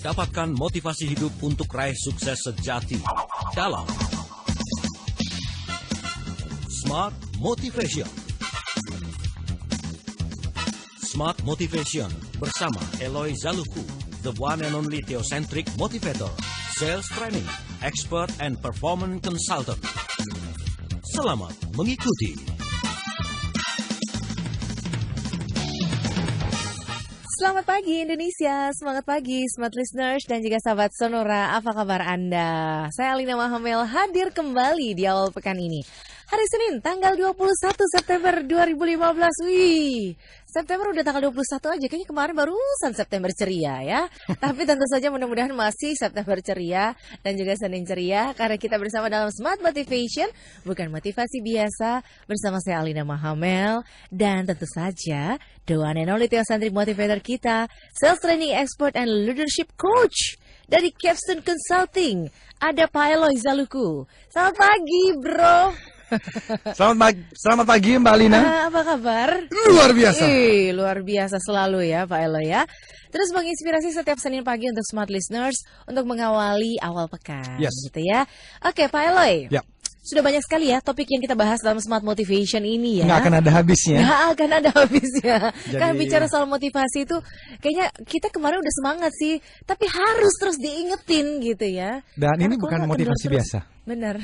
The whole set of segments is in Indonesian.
Dapatkan motivasi hidup untuk raih sukses sejati dalam Smart Motivation. Smart Motivation bersama Eloy Zaluku, the one and only theocentric motivator, sales training, expert and performance consultant. Selamat mengikuti. Selamat pagi Indonesia, semangat pagi Smart Listeners dan juga sahabat Sonora, apa kabar Anda? Saya Alina Mahamel hadir kembali di awal pekan ini. Hari Senin, tanggal 21 September 2015. Wih, September udah tanggal 21 aja, kayaknya kemarin barusan September ceria ya. Tapi tentu saja mudah-mudahan masih September ceria dan juga Senin ceria, karena kita bersama dalam Smart Motivation, bukan motivasi biasa, bersama saya Alina Mahamel. Dan tentu saja, the one and only theocentric motivator kita, sales training expert and leadership coach dari Capstone Consulting, ada Pak Eloy Zaluku. Selamat pagi bro. Selamat pagi Mbak Alina. Apa kabar? Luar biasa. Luar biasa selalu ya Pak Eloy ya. Terus menginspirasi setiap Senin pagi untuk Smart Listeners untuk mengawali awal pekan. Yes. Gitu ya. Oke Pak Eloy. Ya. Sudah banyak sekali ya topik yang kita bahas dalam Smart Motivation ini ya. Nggak akan ada habisnya. Nggak akan ada habisnya. Jadi... Kan bicara soal motivasi itu, kayaknya kita kemarin udah semangat sih, tapi harus terus diingetin gitu ya. Dan karena ini bukan motivasi biasa. Benar.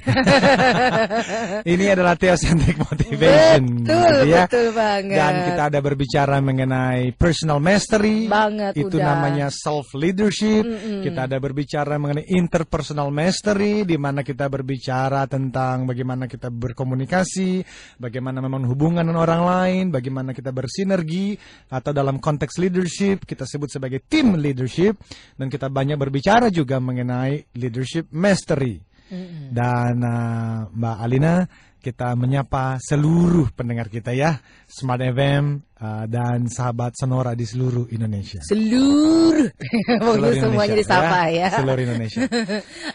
Ini adalah theocentric motivation. Betul, gitu ya. betul banget. Dan kita ada berbicara mengenai personal mastery. Banget, itu udah. namanya self leadership. Kita ada berbicara mengenai interpersonal mastery, di mana kita berbicara tentang bagaimana kita berkomunikasi, bagaimana memang hubungan dengan orang lain, bagaimana kita bersinergi, atau dalam konteks leadership kita sebut sebagai team leadership. Dan kita banyak berbicara juga mengenai leadership mastery. Dan Mbak Alina, kita menyapa seluruh pendengar kita ya, Smart FM dan sahabat Sonora di seluruh Indonesia. Seluruh semuanya disapa ya. Seluruh Indonesia.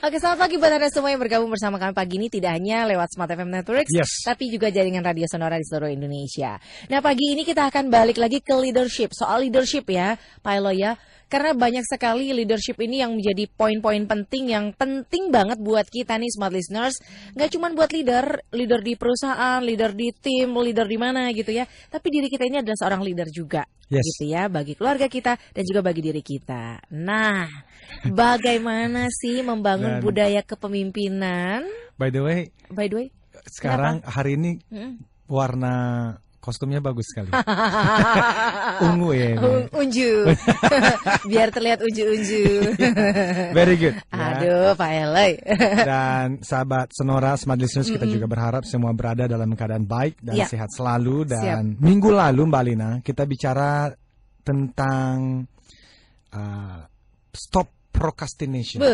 Oke, selamat pagi buat Anda semua yang bergabung bersama kami pagi ini, tidak hanya lewat Smart FM Networks, tapi juga jaringan radio Sonora di seluruh Indonesia. Nah, pagi ini kita akan balik lagi ke leadership, soal leadership ya, Pak Eloy ya. Karena banyak sekali leadership ini yang menjadi poin-poin penting yang penting banget buat kita nih Smart Listeners. Gak cuma buat leader di perusahaan, leader di tim, leader di mana gitu ya. Tapi diri kita ini adalah seorang leader juga gitu ya, bagi keluarga kita dan juga bagi diri kita. Nah, bagaimana sih membangun budaya kepemimpinan? By the way, sekarang hari ini warna kostumnya bagus sekali. Ungu ya. Unju. Biar terlihat unju-unju. Very good. Aduh, Pak Eloy. Dan sahabat Sonora, Smart Listeners, kita juga berharap semua berada dalam keadaan baik dan sehat selalu. Dan minggu lalu Mbak Lina, kita bicara tentang stop procrastination.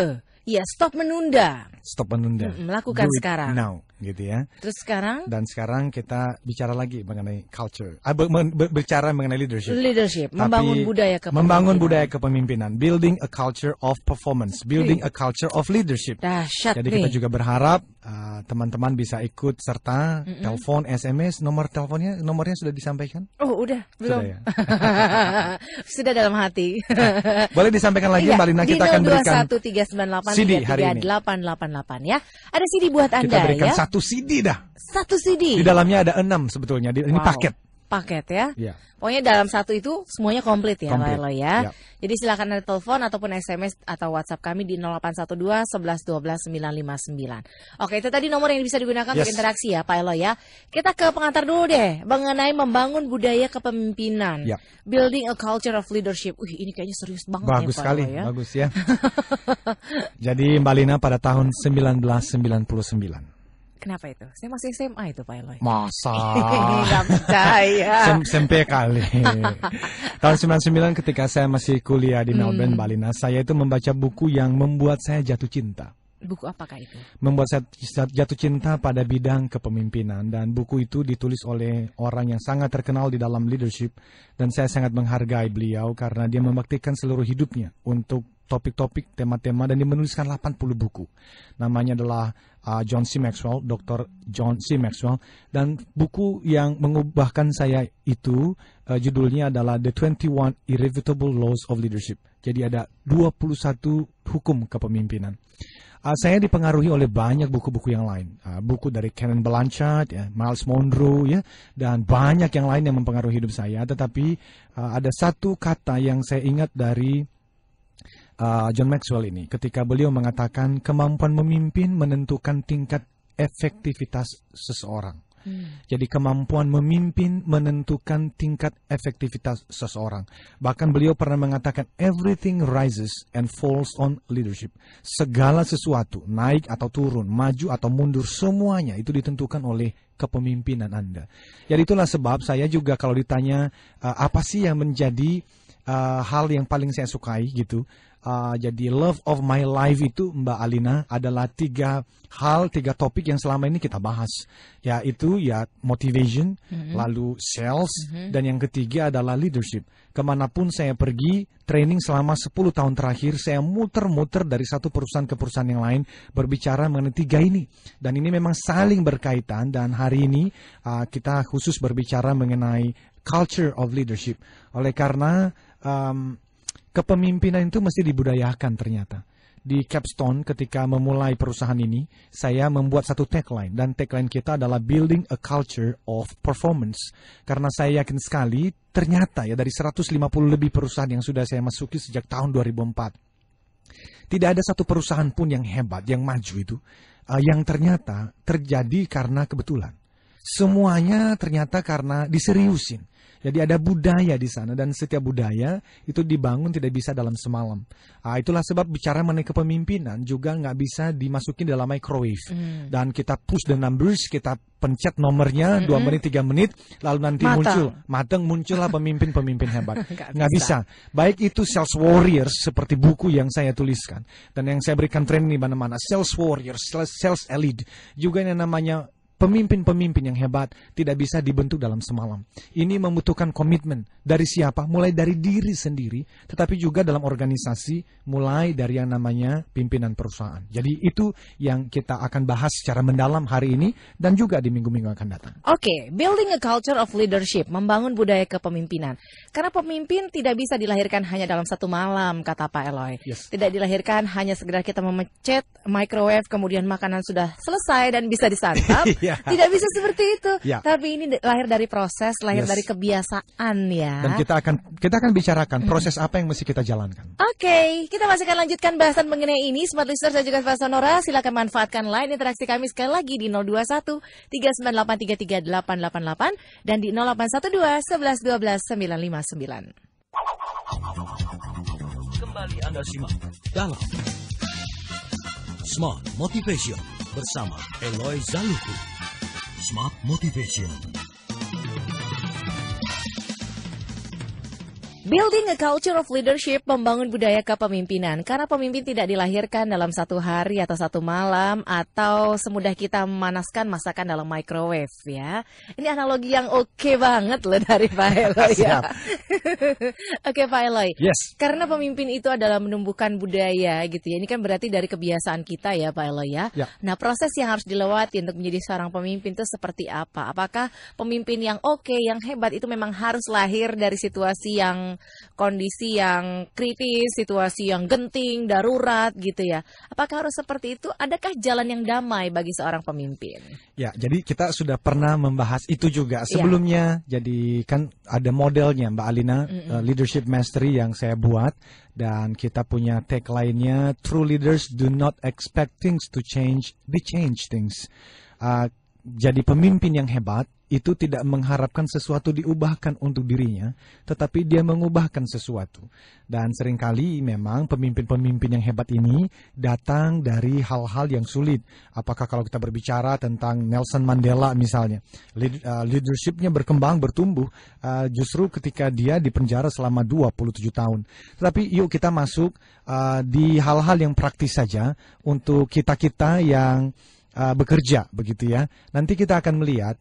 Ya, stop menunda. Stop menunda. Melakukan sekarang. Now, gitu ya. Terus sekarang? Dan sekarang kita bicara lagi mengenai culture. Bicara mengenai leadership. Membangun budaya kepemimpinan. Membangun budaya kepemimpinan. Building a culture of performance. Building a culture of leadership. Dahsyat. Jadi kita juga berharap teman-teman bisa ikut serta telepon, SMS, nomornya sudah disampaikan? Oh, udah, belum. Sudah, ya? Sudah dalam hati. Boleh disampaikan lagi Mbak Lina, kita akan berikan 021398 CD hari ini. 3888 ya. Ada CD buat Anda ya. Kita berikan satu CD dah. Satu CD. Di dalamnya ada 6 sebetulnya. Ini paket. Paket ya. Iya. Pokoknya dalam satu itu semuanya komplit ya, Pak Eloy ya. Yep. Jadi silakan ada telepon ataupun SMS atau WhatsApp kami di 0812 11 12 959. Oke, itu tadi nomor yang bisa digunakan untuk interaksi ya, Pak Eloy ya. Kita ke pengantar dulu deh, mengenai membangun budaya kepemimpinan. Yep. Building a culture of leadership. Ini kayaknya serius banget bagus ya, Pak sekali, Eloy ya. Bagus ya. Jadi Mbak Lina pada tahun 1999. Kenapa itu? Saya masih SMA itu Pak Eloy. Masa? Nggak percaya. SMP kali. Tahun 99 ketika saya masih kuliah di Melbourne, Mbak Lina, saya itu membaca buku yang membuat saya jatuh cinta. Buku apakah itu? Membuat saya jatuh cinta pada bidang kepemimpinan. Dan buku itu ditulis oleh orang yang sangat terkenal di dalam leadership. Dan saya sangat menghargai beliau karena dia membaktikan seluruh hidupnya untuk topik-topik, tema-tema, dan dia menuliskan 80 buku. Namanya adalah John C. Maxwell, Dr. John C. Maxwell, dan buku yang mengubahkan saya itu judulnya adalah The 21 Irrevocable Laws of Leadership. Jadi ada 21 hukum kepemimpinan. Saya dipengaruhi oleh banyak buku-buku yang lain, buku dari Karen Blanchard, ya, Miles Monroe, ya, dan banyak yang lain yang mempengaruhi hidup saya. Tetapi ada satu kata yang saya ingat dari John Maxwell ini, ketika beliau mengatakan kemampuan memimpin menentukan tingkat efektivitas seseorang. Jadi kemampuan memimpin menentukan tingkat efektivitas seseorang. Bahkan beliau pernah mengatakan everything rises and falls on leadership. Segala sesuatu naik atau turun, maju atau mundur, semuanya itu ditentukan oleh kepemimpinan Anda. Jadi itulah sebab saya juga kalau ditanya apa sih yang menjadi hal yang paling saya sukai gitu. Jadi love of my life itu Mbak Alina adalah 3 topik yang selama ini kita bahas. Yaitu motivation, lalu sales, dan yang ketiga adalah leadership. Kemanapun saya pergi, training selama 10 tahun terakhir, saya muter-muter dari satu perusahaan ke perusahaan yang lain, berbicara mengenai 3 ini. Dan ini memang saling berkaitan, dan hari ini kita khusus berbicara mengenai culture of leadership. Oleh karena kepemimpinan itu mesti dibudayakan ternyata. Di Capstone ketika memulai perusahaan ini, saya membuat satu tagline. Dan tagline kita adalah Building a Culture of Performance. Karena saya yakin sekali, ternyata dari 150 lebih perusahaan yang sudah saya masuki sejak tahun 2004. Tidak ada satu perusahaan pun yang hebat, yang maju itu, yang ternyata terjadi karena kebetulan. Semuanya ternyata karena diseriusin. Jadi ada budaya di sana, dan setiap budaya itu dibangun tidak bisa dalam semalam. Itulah sebab bicara mengenai kepemimpinan juga nggak bisa dimasukin dalam microwave. Dan kita push the numbers, kita pencet nomornya 2 menit, 3 menit, lalu nanti muncullah pemimpin-pemimpin hebat. Nggak bisa. Baik itu sales warriors seperti buku yang saya tuliskan, dan yang saya berikan training di mana-mana, sales warriors, sales elite, juga yang namanya pemimpin-pemimpin yang hebat tidak bisa dibentuk dalam semalam. Ini membutuhkan komitmen dari siapa? Mulai dari diri sendiri, tetapi juga dalam organisasi, mulai dari yang namanya pimpinan perusahaan. Jadi itu yang kita akan bahas secara mendalam hari ini dan juga di minggu-minggu akan datang. Oke, building a culture of leadership, membangun budaya kepemimpinan. Karena pemimpin tidak bisa dilahirkan hanya dalam satu malam, kata Pak Eloy. Yes. Tidak dilahirkan hanya segera kita memencet microwave, kemudian makanan sudah selesai dan bisa disantap. Tidak bisa seperti itu. Tapi ini lahir dari proses, lahir dari kebiasaan ya. Dan kita akan bicarakan proses apa yang mesti kita jalankan. Oke, kita masih akan lanjutkan bahasan mengenai ini. Smart Listeners dan juga Pak Sonora, silakan manfaatkan line interaksi kami sekali lagi di 021 398 33888 dan di 0812 11 12 959. Kembali Anda simak dalam Smart Motivation bersama Eloy Zaluku. Smart Motivation. Building a culture of leadership, membangun budaya kepemimpinan. Karena pemimpin tidak dilahirkan dalam satu hari atau satu malam, atau semudah kita memanaskan masakan dalam microwave ya. Ini analogi yang oke banget loh dari Pak Eloy ya. Oke Pak Eloy. Yes. Karena pemimpin itu adalah menumbuhkan budaya gitu ya. Ini kan berarti dari kebiasaan kita ya Pak Eloy ya. Nah proses yang harus dilewati untuk menjadi seorang pemimpin itu seperti apa? Apakah pemimpin yang oke, yang hebat itu memang harus lahir dari situasi yang kondisi yang kritis, situasi yang genting, darurat gitu ya. Apakah harus seperti itu? Adakah jalan yang damai bagi seorang pemimpin? Ya, jadi kita sudah pernah membahas itu juga sebelumnya. Jadi kan ada modelnya Mbak Alina, Leadership Mastery yang saya buat. Dan kita punya tagline-nya, True leaders do not expect things to change, they change things. Jadi pemimpin yang hebat itu tidak mengharapkan sesuatu diubahkan untuk dirinya, tetapi dia mengubahkan sesuatu. Dan seringkali memang pemimpin-pemimpin yang hebat ini datang dari hal-hal yang sulit. Apakah kalau kita berbicara tentang Nelson Mandela misalnya, leadership-nya berkembang, bertumbuh, justru ketika dia dipenjara selama 27 tahun. Tetapi yuk kita masuk di hal-hal yang praktis saja untuk kita-kita yang bekerja begitu ya. Nanti kita akan melihat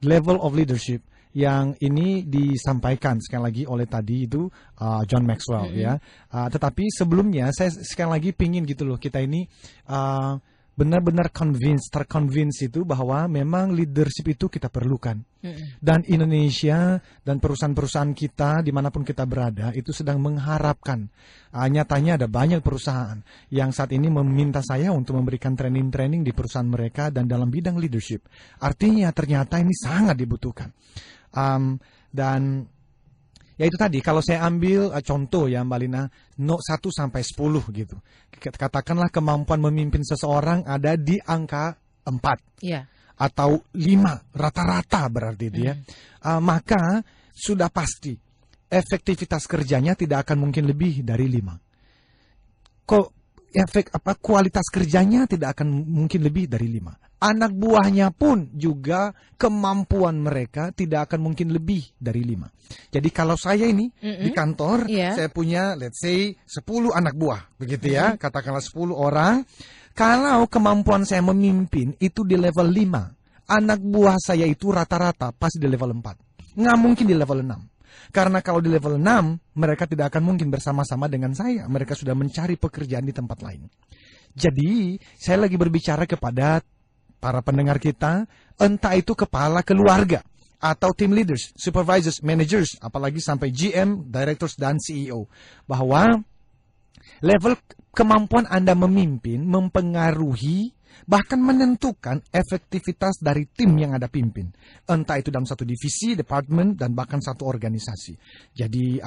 level of leadership yang ini disampaikan sekali lagi oleh tadi itu John Maxwell ya. Tetapi sebelumnya saya sekali lagi pingin gitu loh kita ini benar-benar terconvince itu bahwa memang leadership itu kita perlukan. Dan Indonesia dan perusahaan-perusahaan kita dimanapun kita berada itu sedang mengharapkan. Nyatanya ada banyak perusahaan yang saat ini meminta saya untuk memberikan training-training di perusahaan mereka dan dalam bidang leadership. Artinya ternyata ini sangat dibutuhkan. Dan ya itu tadi, kalau saya ambil contoh ya Mbak Lina, 1 sampai 10 gitu. Katakanlah kemampuan memimpin seseorang ada di angka 4. Iya. Atau 5, rata-rata berarti dia. Maka sudah pasti efektivitas kerjanya tidak akan mungkin lebih dari 5. Kualitas kerjanya tidak akan mungkin lebih dari 5. Anak buahnya pun juga kemampuan mereka tidak akan mungkin lebih dari 5. Jadi kalau saya ini di kantor, saya punya let's say 10 anak buah, begitu ya, katakanlah 10 orang. Kalau kemampuan saya memimpin itu di level 5, anak buah saya itu rata-rata pasti di level 4. Nggak mungkin di level 6. Karena kalau di level 6, mereka tidak akan mungkin bersama-sama dengan saya. Mereka sudah mencari pekerjaan di tempat lain. Jadi, saya lagi berbicara kepada para pendengar kita, entah itu kepala keluarga, atau team leaders, supervisors, managers, apalagi sampai GM, directors, dan CEO. Bahwa level kemampuan Anda memimpin mempengaruhi, bahkan menentukan efektivitas dari tim yang Anda pimpin. Entah itu dalam satu divisi, departemen, dan bahkan satu organisasi. Jadi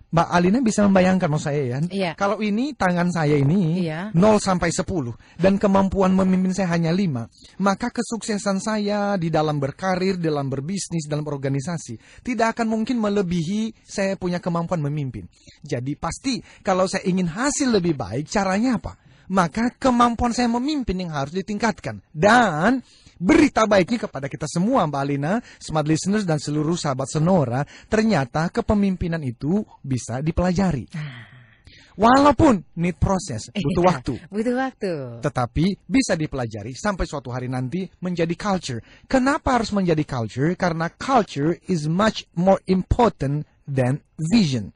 Mbak Alina bisa membayangkan maksud saya ya. Iya. Kalau ini tangan saya ini 0 sampai 10 dan kemampuan memimpin saya hanya 5, maka kesuksesan saya di dalam berkarir, dalam berbisnis, dalam organisasi tidak akan mungkin melebihi saya punya kemampuan memimpin. Jadi pasti kalau saya ingin hasil lebih baik, caranya apa? Maka kemampuan saya memimpin yang harus ditingkatkan. Dan berita baiknya kepada kita semua Mbak Alina, smart listeners dan seluruh sahabat Sonora, ternyata kepemimpinan itu bisa dipelajari. Walaupun need proses, butuh waktu. Butuh waktu. Tetapi bisa dipelajari sampai suatu hari nanti menjadi culture. Kenapa harus menjadi culture? Karena culture is much more important than vision.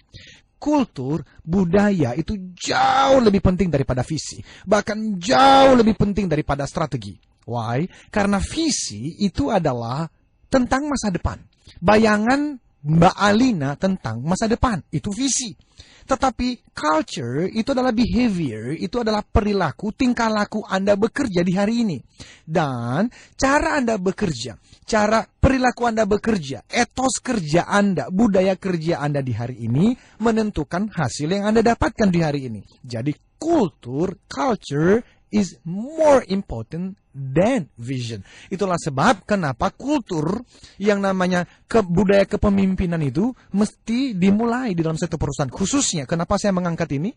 Kultur, budaya itu jauh lebih penting daripada visi. Bahkan jauh lebih penting daripada strategi. Why? Karena visi itu adalah tentang masa depan. Bayangan Mbak Alina tentang masa depan, itu visi. Tetapi culture itu adalah behavior, itu adalah perilaku, tingkah laku Anda bekerja di hari ini. Dan cara Anda bekerja, cara perilaku Anda bekerja, etos kerja Anda, budaya kerja Anda di hari ini menentukan hasil yang Anda dapatkan di hari ini. Jadi culture is more important than vision. Itulah sebab kenapa kultur yang namanya budaya kepemimpinan itu mesti dimulai di dalam satu perusahaan. Khususnya, kenapa saya mengangkat ini?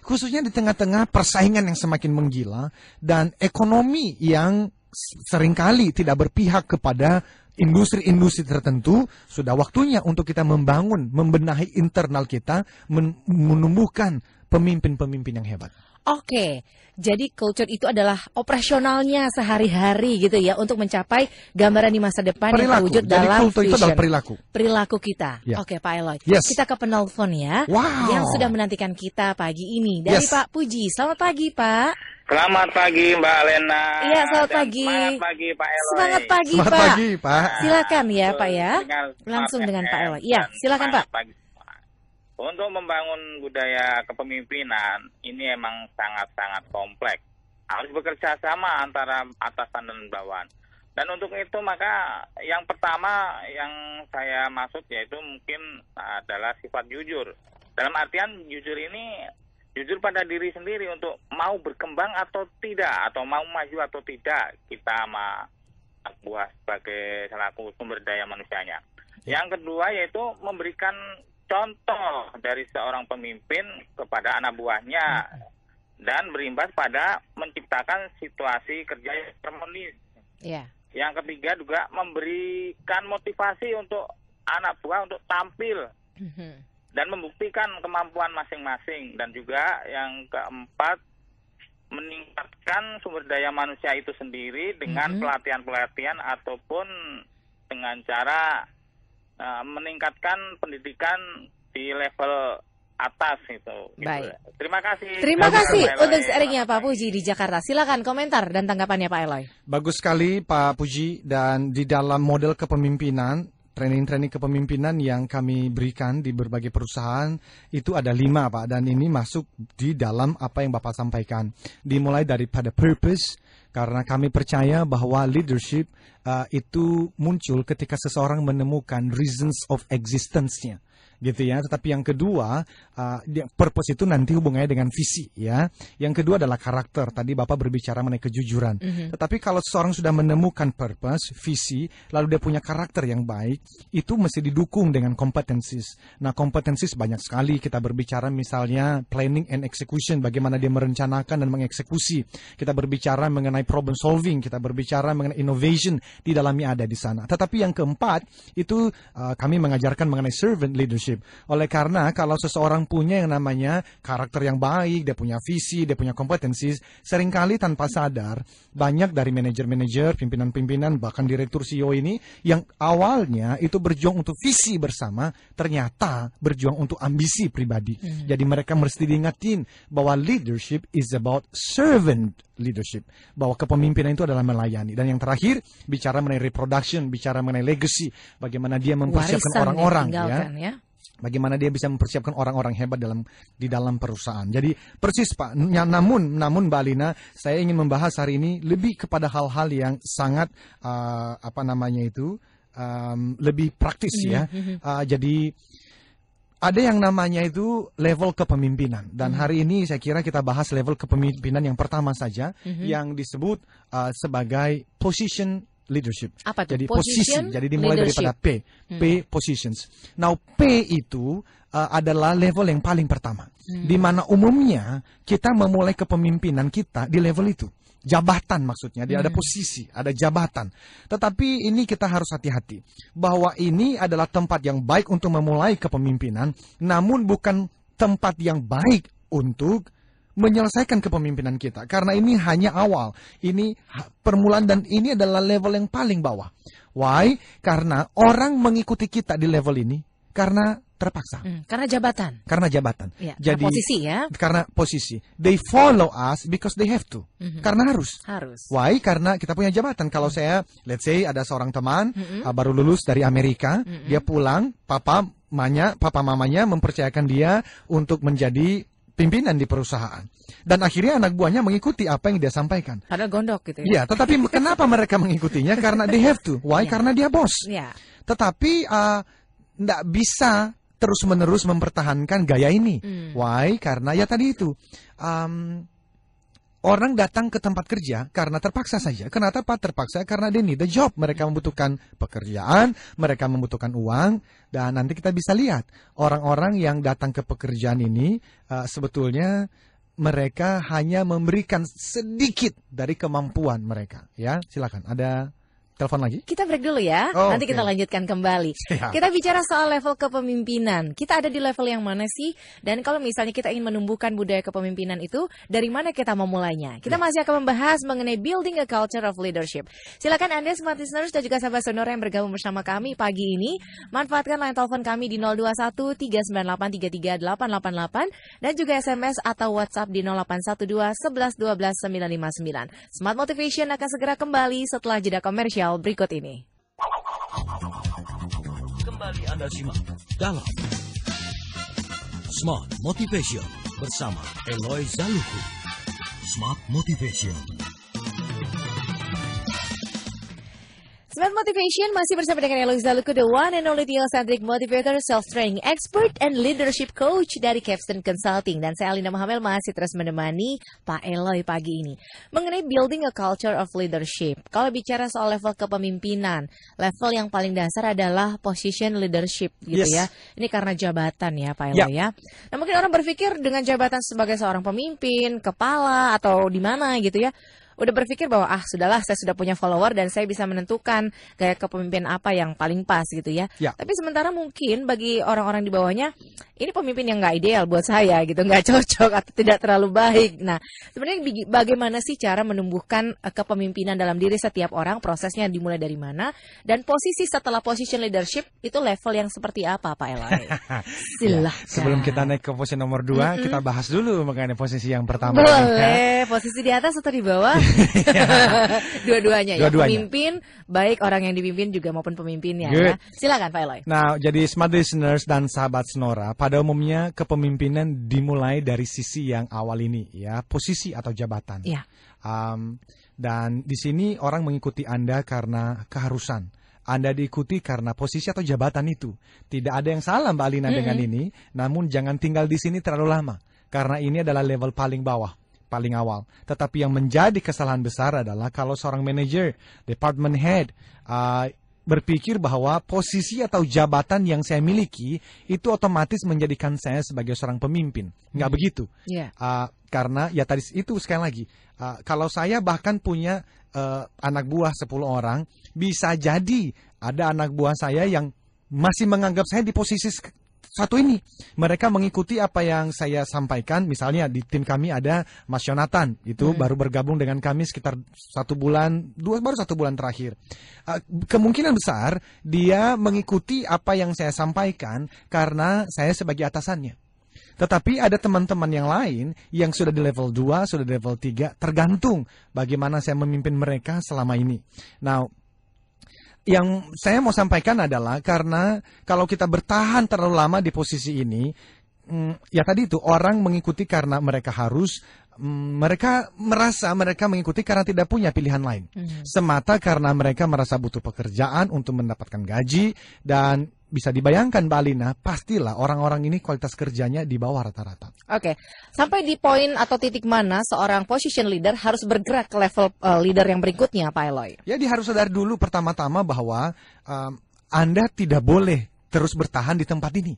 Khususnya di tengah-tengah persaingan yang semakin menggila dan ekonomi yang seringkali tidak berpihak kepada industri-industri tertentu, sudah waktunya untuk kita membenahi internal kita, menumbuhkan pemimpin-pemimpin yang hebat. Oke, jadi culture itu adalah operasionalnya sehari-hari gitu ya untuk mencapai gambaran di masa depan yang terwujud dalam jadi culture vision. Itu adalah perilaku. Perilaku kita. Ya. Oke, Pak Eloy. Yes. Kita ke penelpon ya. Wow. Yang sudah menantikan kita pagi ini dari Pak Puji. Selamat pagi, Pak. Selamat pagi Mbak Lena. Iya, selamat pagi. Semangat pagi Pak Eloy. Semangat pagi, Selamat Pak. pagi, Pak. Silakan ya, Pak ya. Langsung dengan Pak Eloy. Iya, silakan Pak. Pagi. Untuk membangun budaya kepemimpinan ini emang sangat-sangat kompleks. Harus bekerja sama antara atasan dan bawahan. Dan untuk itu maka yang pertama yang saya maksud yaitu mungkin adalah sifat jujur. Dalam artian jujur ini jujur pada diri sendiri untuk mau berkembang atau tidak, atau mau maju atau tidak kita sama buah sebagai selaku sumber daya manusianya. Yang kedua yaitu memberikan contoh dari seorang pemimpin kepada anak buahnya dan berimbas pada menciptakan situasi kerja yang harmonis. Iya. Yang ketiga juga memberikan motivasi untuk anak buah untuk tampil dan membuktikan kemampuan masing-masing. Dan juga yang keempat meningkatkan sumber daya manusia itu sendiri dengan pelatihan-pelatihan ataupun dengan cara meningkatkan pendidikan di level atas itu. Gitu. Baik. Terima kasih. Terima kasih Pak Eloy. untuk sharingnya Pak Puji di Jakarta. Silakan komentar dan tanggapannya Pak Eloy. Bagus sekali Pak Puji, dan di dalam model kepemimpinan, training-training kepemimpinan yang kami berikan di berbagai perusahaan itu ada 5 Pak, dan ini masuk di dalam apa yang Bapak sampaikan. Dimulai daripada purpose, karena kami percaya bahwa leadership itu muncul ketika seseorang menemukan reasons of existence-nya. Gitu ya. Tetapi yang kedua, purpose itu nanti hubungannya dengan visi ya. Yang kedua adalah karakter. Tadi Bapak berbicara mengenai kejujuran. Tetapi kalau seseorang sudah menemukan purpose, visi, lalu dia punya karakter yang baik, itu mesti didukung dengan competencies. Nah, competencies banyak sekali. Kita berbicara misalnya planning and execution, bagaimana dia merencanakan dan mengeksekusi. Kita berbicara mengenai problem solving, kita berbicara mengenai innovation, di dalamnya ada di sana. Tetapi yang keempat, itu kami mengajarkan mengenai servant leadership. Oleh karena kalau seseorang punya yang namanya karakter yang baik, dia punya visi, dia punya kompetensi, seringkali tanpa sadar banyak dari manajer-manajer, pimpinan-pimpinan, bahkan direktur CEO ini yang awalnya itu berjuang untuk visi bersama, ternyata berjuang untuk ambisi pribadi. Jadi mereka mesti diingatin bahwa leadership is about servant leadership, bahwa kepemimpinan itu adalah melayani. Dan yang terakhir, bicara mengenai reproduction, bicara mengenai legacy, bagaimana dia mempersiapkan orang-orang ya. Bagaimana dia bisa mempersiapkan orang-orang hebat di dalam perusahaan. Jadi persis Pak. Namun Mbak Alina, saya ingin membahas hari ini lebih kepada hal-hal yang sangat lebih praktis ya. Jadi ada yang namanya itu level kepemimpinan. Dan hari ini saya kira kita bahas level kepemimpinan yang pertama saja, yang disebut sebagai position leadership. Apa itu? Jadi posisi. Jadi dimulai daripada P. P positions. Now P itu adalah level yang paling pertama. Di mana umumnya kita memulai kepemimpinan kita di level itu. Jabatan maksudnya, dia ada posisi, ada jabatan. Tetapi ini kita harus hati-hati. Bahwa ini adalah tempat yang baik untuk memulai kepemimpinan, namun bukan tempat yang baik untuk menyelesaikan kepemimpinan kita. Karena ini hanya awal. Ini permulaan dan ini adalah level yang paling bawah. Why? Karena orang mengikuti kita di level ini karena terpaksa. Karena jabatan. Karena jabatan. Ya, jadi karena posisi ya. Karena posisi. They follow us because they have to. Karena harus. Why? Karena kita punya jabatan. Kalau saya, let's say ada seorang teman baru lulus dari Amerika, dia pulang, papa mamanya mempercayakan dia untuk menjadi pimpinan di perusahaan. Dan akhirnya anak buahnya mengikuti apa yang dia sampaikan. Padahal gondok gitu ya. Iya, tetapi kenapa mereka mengikutinya? Karena they have to. Why? Karena dia bos. Tetapi tidak bisa terus-menerus mempertahankan gaya ini. Why? Karena ya tadi itu. Orang datang ke tempat kerja karena terpaksa saja. Kenapa terpaksa? Karena they need the job. Mereka membutuhkan pekerjaan, mereka membutuhkan uang. Dan nanti kita bisa lihat orang-orang yang datang ke pekerjaan ini sebetulnya mereka hanya memberikan sedikit dari kemampuan mereka. Ya, silakan. Ada telepon lagi? Kita break dulu ya, nanti kita lanjutkan kembali. Kita bicara soal level kepemimpinan. Kita ada di level yang mana sih? Dan kalau misalnya kita ingin menumbuhkan budaya kepemimpinan itu, dari mana kita memulainya? Kita masih akan membahas mengenai building a culture of leadership. Silakan Anda smart listeners dan juga sahabat Sonora yang bergabung bersama kami pagi ini, manfaatkan line telepon kami di 021 398 33888 dan juga SMS atau WhatsApp di 0812 11 12 959. Smart Motivation akan segera kembali setelah jeda komersial berikut ini. Kembali Anda simak dalam Smart Motivation bersama Eloy Zaluku. Smart Motivation. Smart Motivation masih bersama dengan Eloy Zaluku, the one and only theocentric motivator, self-training expert, and leadership coach dari Capstone Consulting. Dan saya Alina Mahamel masih terus menemani Pak Eloy pagi ini. Mengenai building a culture of leadership. Kalau bicara soal level kepemimpinan, level yang paling dasar adalah position leadership gitu ya. Ini karena jabatan ya Pak Eloy ya. Nah mungkin orang berpikir dengan jabatan sebagai seorang pemimpin, kepala, atau di mana gitu ya, udah berpikir bahwa sudahlah saya sudah punya follower dan saya bisa menentukan gaya kepemimpinan apa yang paling pas gitu ya. Tapi sementara mungkin bagi orang-orang di bawahnya ini pemimpin yang nggak ideal buat saya gitu, nggak cocok atau tidak terlalu baik. Nah, sebenarnya bagaimana sih cara menumbuhkan kepemimpinan dalam diri setiap orang? Prosesnya dimulai dari mana? Dan posisi setelah position leadership itu level yang seperti apa, Pak Eloy? Silahkan. Sebelum kita naik ke posisi nomor 2, kita bahas dulu mengenai posisi yang pertama. Boleh, posisi di atas atau di bawah? Dua-duanya ya, pemimpin, baik orang yang dipimpin juga maupun pemimpinnya ya. Silakan Pak Eloy. Nah, jadi smart listeners dan sahabat Sonora, pada umumnya kepemimpinan dimulai dari sisi yang awal ini ya, posisi atau jabatan. Ya. Dan di sini orang mengikuti Anda karena keharusan. Anda diikuti karena posisi atau jabatan itu. Tidak ada yang salah Mbak Alina dengan ini, namun jangan tinggal di sini terlalu lama. Karena ini adalah level paling bawah, paling awal. Tetapi yang menjadi kesalahan besar adalah kalau seorang manager, department head, berpikir bahwa posisi atau jabatan yang saya miliki itu otomatis menjadikan saya sebagai seorang pemimpin. Nggak begitu. Karena ya tadi itu sekali lagi, kalau saya bahkan punya anak buah 10 orang, bisa jadi ada anak buah saya yang masih menganggap saya di posisi satu ini. Mereka mengikuti apa yang saya sampaikan. Misalnya di tim kami ada Mas Yonatan, itu baru bergabung dengan kami sekitar 1 bulan, baru 1 bulan terakhir. Kemungkinan besar dia mengikuti apa yang saya sampaikan karena saya sebagai atasannya. Tetapi ada teman-teman yang lain yang sudah di level 2, sudah di level 3, tergantung bagaimana saya memimpin mereka selama ini. Nah, yang saya mau sampaikan adalah karena kalau kita bertahan terlalu lama di posisi ini, ya tadi itu orang mengikuti karena mereka harus, mereka merasa mereka mengikuti karena tidak punya pilihan lain. Semata karena mereka merasa butuh pekerjaan untuk mendapatkan gaji, dan bisa dibayangkan Mbak Alina, pastilah orang-orang ini kualitas kerjanya di bawah rata-rata. Oke, sampai di poin atau titik mana seorang position leader harus bergerak ke level leader yang berikutnya, Pak Eloy? Ya, dia harus sadar dulu pertama-tama bahwa Anda tidak boleh terus bertahan di tempat ini.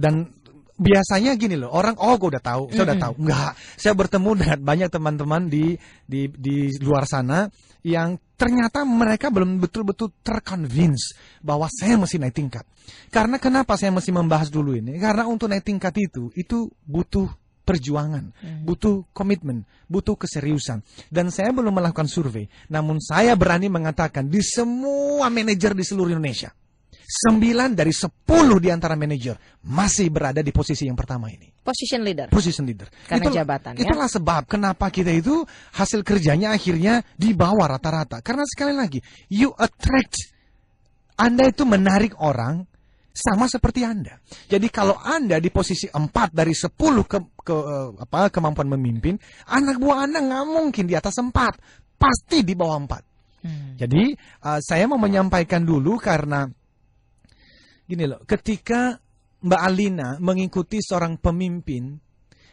Dan biasanya gini loh, orang, gue udah tahu, saya udah tahu. Enggak, saya bertemu dengan banyak teman-teman di luar sana yang ternyata mereka belum betul-betul terconvince bahwa saya mesti naik tingkat. Karena kenapa saya mesti membahas dulu ini? Karena untuk naik tingkat itu butuh perjuangan, butuh komitmen, butuh keseriusan. Dan saya belum melakukan survei, namun saya berani mengatakan di semua manajer di seluruh Indonesia, 9 dari 10 di antara manajer masih berada di posisi yang pertama ini. Position leader. Position leader. Karena jabatan ya. Itulah sebab kenapa kita itu hasil kerjanya akhirnya di bawah rata-rata. Karena sekali lagi, you attract. Anda itu menarik orang sama seperti Anda. Jadi kalau Anda di posisi 4 dari 10 kemampuan memimpin, anak buah Anda nggak mungkin di atas 4. Pasti di bawah 4. Jadi saya mau menyampaikan dulu karena gini loh, ketika Mbak Alina mengikuti seorang pemimpin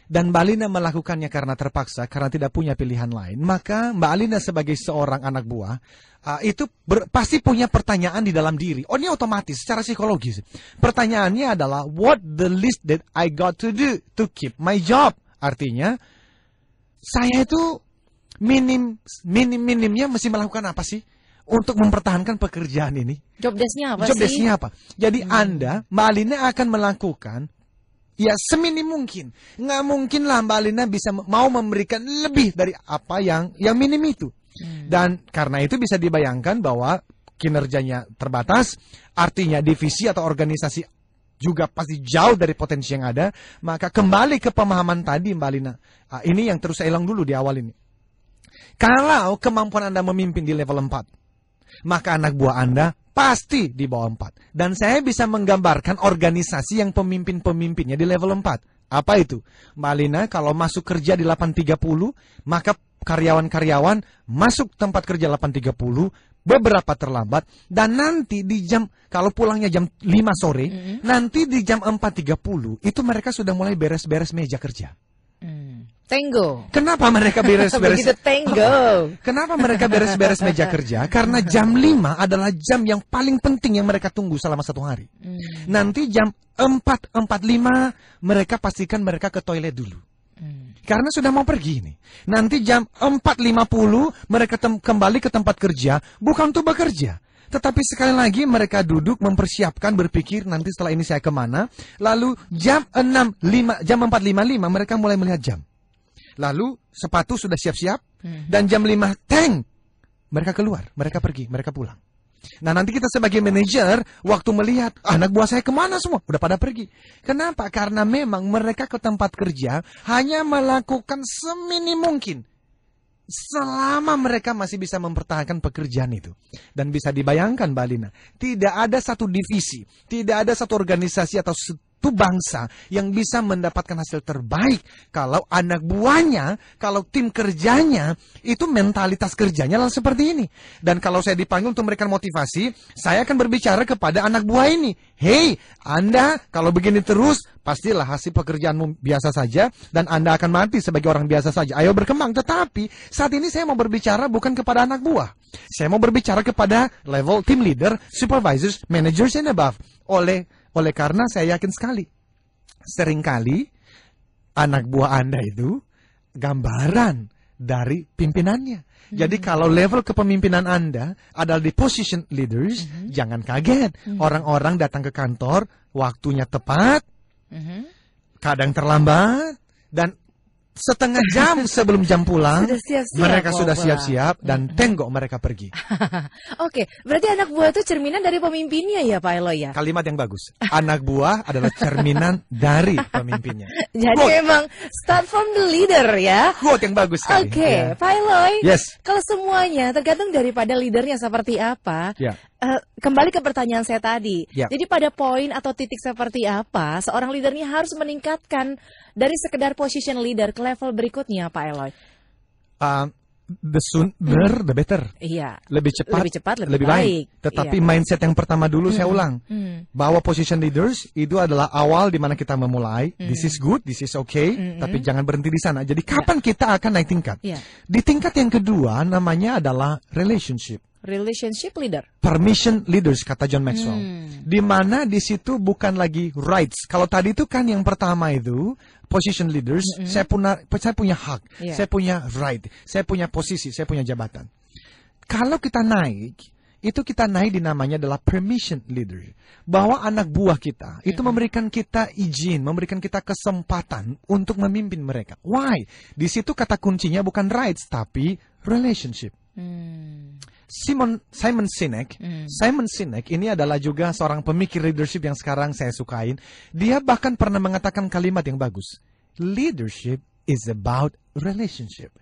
dan Mbak Alina melakukannya karena terpaksa, karena tidak punya pilihan lain, maka Mbak Alina sebagai seorang anak buah itu pasti punya pertanyaan di dalam diri. Ini otomatis secara psikologis. Pertanyaannya adalah, what the least that I got to do to keep my job? Artinya, saya itu minimnya mesti melakukan apa sih untuk mempertahankan pekerjaan ini? Job desk-nya apa sih? Job desk-nya apa? Jadi Anda, Mbak Alina akan melakukan ya seminim mungkin. Nggak mungkin lah Mbak Alina bisa mau memberikan lebih dari apa yang minim itu. Dan karena itu bisa dibayangkan bahwa kinerjanya terbatas, artinya divisi atau organisasi juga pasti jauh dari potensi yang ada. Maka kembali ke pemahaman tadi Mbak Alina. Ini yang terus saya ulang dulu di awal ini. Kalau kemampuan Anda memimpin di level 4, maka anak buah Anda pasti di bawah 4. Dan saya bisa menggambarkan organisasi yang pemimpin-pemimpinnya di level 4. Apa itu? Mbak Alina kalau masuk kerja di 8.30, maka karyawan-karyawan masuk tempat kerja 8.30, beberapa terlambat, dan nanti di jam, kalau pulangnya jam 5 sore, nanti di jam 4.30, itu mereka sudah mulai beres-beres meja kerja. Tango. Kenapa mereka beres-beres? Begitu tango. Kenapa mereka beres-beres meja kerja? Karena jam 5 adalah jam yang paling penting yang mereka tunggu selama 1 hari. Nanti jam 4.45 mereka pastikan mereka ke toilet dulu. Karena sudah mau pergi nih. Nanti jam 4.50 mereka kembali ke tempat kerja, bukan untuk bekerja. Tetapi sekali lagi mereka duduk mempersiapkan, berpikir nanti setelah ini saya kemana. Lalu jam 4.55 mereka mulai melihat jam. Lalu sepatu sudah siap-siap. Dan jam 5 teng mereka keluar, mereka pergi, mereka pulang. Nah nanti kita sebagai manajer waktu melihat anak buah saya kemana semua, udah pada pergi. Kenapa? Karena memang mereka ke tempat kerja hanya melakukan seminim mungkin. Selama mereka masih bisa mempertahankan pekerjaan itu. Dan bisa dibayangkan Mbak Lina, tidak ada satu divisi, tidak ada satu organisasi atau satu bangsa yang bisa mendapatkan hasil terbaik kalau anak buahnya, kalau tim kerjanya, itu mentalitas kerjanya langsung seperti ini. Dan kalau saya dipanggil untuk memberikan motivasi, saya akan berbicara kepada anak buah ini. Hei, Anda kalau begini terus, pastilah hasil pekerjaanmu biasa saja dan Anda akan mati sebagai orang biasa saja. Ayo berkembang. Tetapi saat ini saya mau berbicara bukan kepada anak buah. Saya mau berbicara kepada level team leader, supervisors, managers and above. Oleh karena saya yakin sekali, seringkali anak buah Anda itu gambaran dari pimpinannya. Jadi kalau level kepemimpinan Anda adalah di position leaders, jangan kaget. Orang-orang datang ke kantor, waktunya tepat, kadang terlambat, dan setengah jam sebelum jam pulang, mereka sudah siap-siap dan tengok mereka pergi. Oke, berarti anak buah itu cerminan dari pemimpinnya ya Pak Eloy ya? Kalimat yang bagus. Anak buah adalah cerminan dari pemimpinnya. Jadi memang start from the leader ya? Quote yang bagus sekali. Oke, Pak Eloy, Yes. kalau semuanya tergantung daripada leadernya seperti apa, Ya. kembali ke pertanyaan saya tadi. Ya. Jadi pada poin atau titik seperti apa seorang leadernya harus meningkatkan dari sekedar position leader ke level berikutnya, Pak Eloy? The sooner, the better. Iya. Lebih cepat, lebih baik. baik. Tetapi Iya. mindset yang pertama dulu saya ulang. Bahwa position leaders itu adalah awal di mana kita memulai. This is good, this is okay. Tapi jangan berhenti di sana. Jadi kapan kita akan naik tingkat? Iya. Di tingkat yang kedua namanya adalah relationship. Relationship leader. Permission leaders kata John Maxwell. Di mana di situ bukan lagi rights. Kalau tadi itu kan yang pertama itu position leaders, saya punya hak, Yeah. saya punya right, saya punya posisi, saya punya jabatan. Kalau kita naik, itu kita naik di namanya adalah permission leader. Bahwa anak buah kita itu memberikan kita izin, memberikan kita kesempatan untuk memimpin mereka. Why? Di situ kata kuncinya bukan rights tapi relationship. Simon Sinek ini adalah juga seorang pemikir leadership yang sekarang saya sukain. Dia bahkan pernah mengatakan kalimat yang bagus. Leadership is about relationship.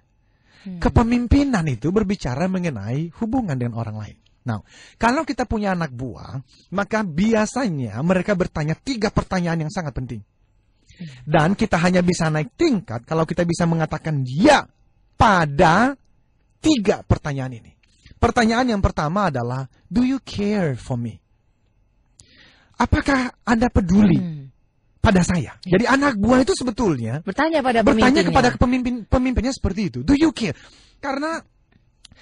Kepemimpinan itu berbicara mengenai hubungan dengan orang lain. Nah, kalau kita punya anak buah, maka biasanya mereka bertanya 3 pertanyaan yang sangat penting. Dan kita hanya bisa naik tingkat kalau kita bisa mengatakan ya pada 3 pertanyaan ini. Pertanyaan yang pertama adalah, do you care for me? Apakah Anda peduli pada saya? Jadi anak buah itu sebetulnya Bertanya kepada pemimpinnya seperti itu. Do you care? Karena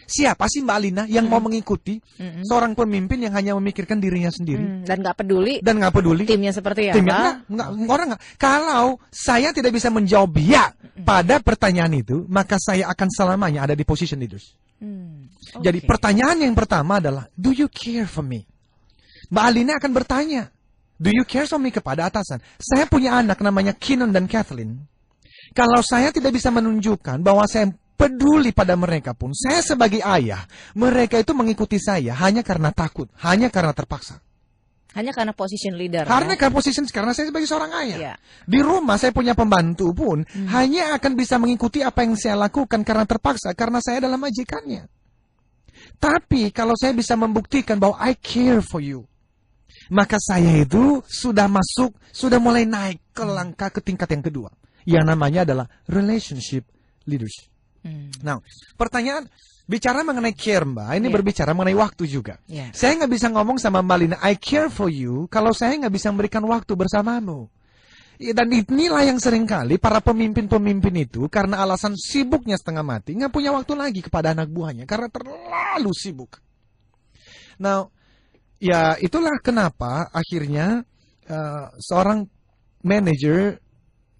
siapa sih Mbak Lina yang mau mengikuti seorang pemimpin yang hanya memikirkan dirinya sendiri dan nggak peduli timnya seperti apa? Timnya orang nggak. Kalau saya tidak bisa menjawab ya pada pertanyaan itu, maka saya akan selamanya ada di position leaders. Jadi pertanyaan yang pertama adalah, do you care for me? Mbak Alina akan bertanya, do you care for me kepada atasan? Saya punya anak namanya Kinon dan Kathleen. Kalau saya tidak bisa menunjukkan bahwa saya peduli pada mereka pun, saya sebagai ayah, mereka itu mengikuti saya hanya karena takut, hanya karena terpaksa. Hanya karena position leader. Karena ya? karena saya sebagai seorang ayah. Iya. Di rumah saya punya pembantu pun hanya akan bisa mengikuti apa yang saya lakukan karena terpaksa, karena saya adalah majikannya. Tapi kalau saya bisa membuktikan bahwa I care for you, maka saya itu sudah mulai naik ke tingkat yang kedua. Yang namanya adalah relationship leadership. Nah, pertanyaan bicara mengenai care, Mbak, ini berbicara mengenai waktu juga. Saya nggak bisa ngomong sama Mbak Lina, I care for you, kalau saya nggak bisa memberikan waktu bersamamu. Dan inilah yang seringkali para pemimpin-pemimpin itu karena alasan sibuknya setengah mati, nggak punya waktu lagi kepada anak buahnya karena terlalu sibuk. Nah, ya itulah kenapa akhirnya seorang manajer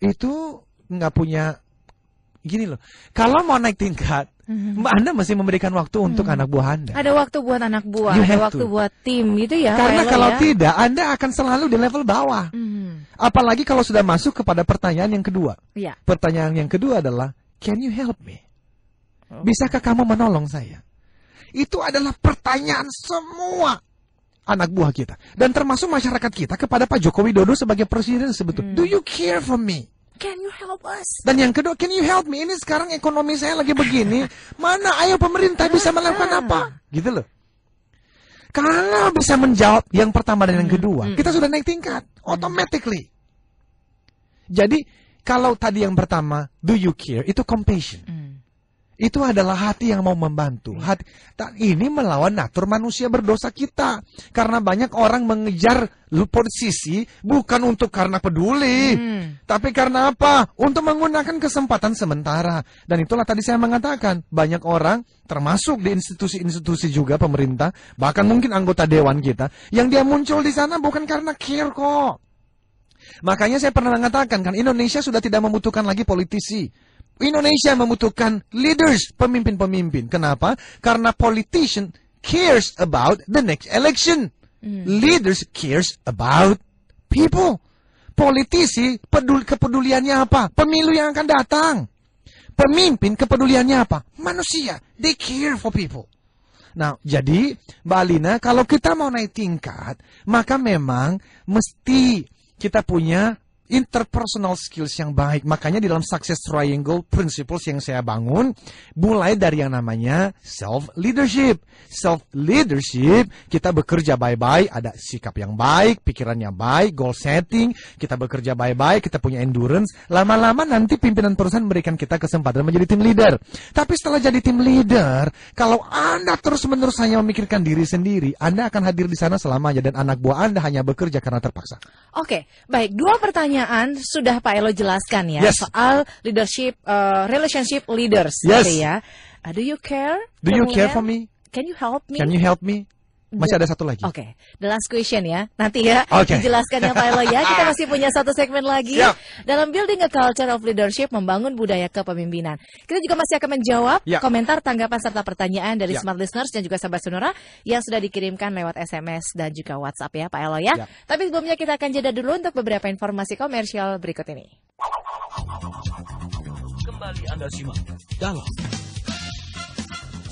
itu nggak punya gini loh. Kalau mau naik tingkat, Anda mesti memberikan waktu untuk anak buah Anda. Ada waktu buat anak buah, You ada have waktu to. buat tim gitu ya. Karena Pak Elo kalau ya. tidak, Anda akan selalu di level bawah. Apalagi kalau sudah masuk kepada pertanyaan yang kedua. Iya. Pertanyaan yang kedua adalah, can you help me? Bisakah kamu menolong saya? Itu adalah pertanyaan semua anak buah kita. Dan termasuk masyarakat kita kepada Pak Joko Widodo sebagai presiden sebetulnya. Do you care for me? Can you help us? Dan yang kedua, can you help me? Ini sekarang ekonomi saya lagi begini. Mana ayo pemerintah bisa melakukan apa? Gitu loh. Kalau bisa menjawab yang pertama dan yang kedua, kita sudah naik tingkat. Automatically. Jadi, kalau tadi yang pertama, do you care? Itu compassion. Itu adalah hati yang mau membantu. Hati, ini melawan natur manusia berdosa kita. Karena banyak orang mengejar posisi bukan untuk karena peduli. Tapi karena apa? Untuk menggunakan kesempatan sementara. Dan itulah tadi saya mengatakan. Banyak orang, termasuk di institusi-institusi juga pemerintah. Bahkan mungkin anggota dewan kita. Yang dia muncul di sana bukan karena care kok. Makanya saya pernah mengatakan kan, Indonesia sudah tidak membutuhkan lagi politisi. Indonesia membutuhkan leaders, pemimpin-pemimpin. Kenapa? Karena politician cares about the next election. Leaders cares about people. Politisi kepeduliannya apa? Pemilu yang akan datang. Pemimpin kepeduliannya apa? Manusia. They care for people. Nah, jadi Mbak Alina, kalau kita mau naik tingkat, maka memang mesti kita punya interpersonal skills yang baik. Makanya di dalam Success Triangle Principles yang saya bangun, mulai dari yang namanya self-leadership. Self-leadership, kita bekerja baik-baik, ada sikap yang baik, pikiran yang baik, goal setting, kita bekerja baik-baik, kita punya endurance. Lama-lama nanti pimpinan perusahaan memberikan kita kesempatan menjadi tim leader. Tapi setelah jadi tim leader, kalau Anda terus-menerus hanya memikirkan diri sendiri, Anda akan hadir di sana selamanya dan anak buah Anda hanya bekerja karena terpaksa. Oke, baik. 2 pertanyaan sudah Pak Elo jelaskan ya, Yes. soal leadership, relationship leaders. Yes. Gitu ya. Do you care? Do you care Kemudian, for me? Can you help me? Can you help me? Masih ada satu lagi. Oke, the last question ya. Nanti ya, Oke. dijelaskan ya Pak Elo ya. Kita masih punya satu segmen lagi. Siap. Dalam building a culture of leadership, membangun budaya kepemimpinan. Kita juga masih akan menjawab Ya. komentar, tanggapan, serta pertanyaan dari Ya. Smart Listeners dan juga sahabat Sonora yang sudah dikirimkan lewat SMS dan juga WhatsApp ya Pak Elo ya. Ya. Tapi sebelumnya kita akan jeda dulu untuk beberapa informasi komersial berikut ini. Kembali Anda simak dalam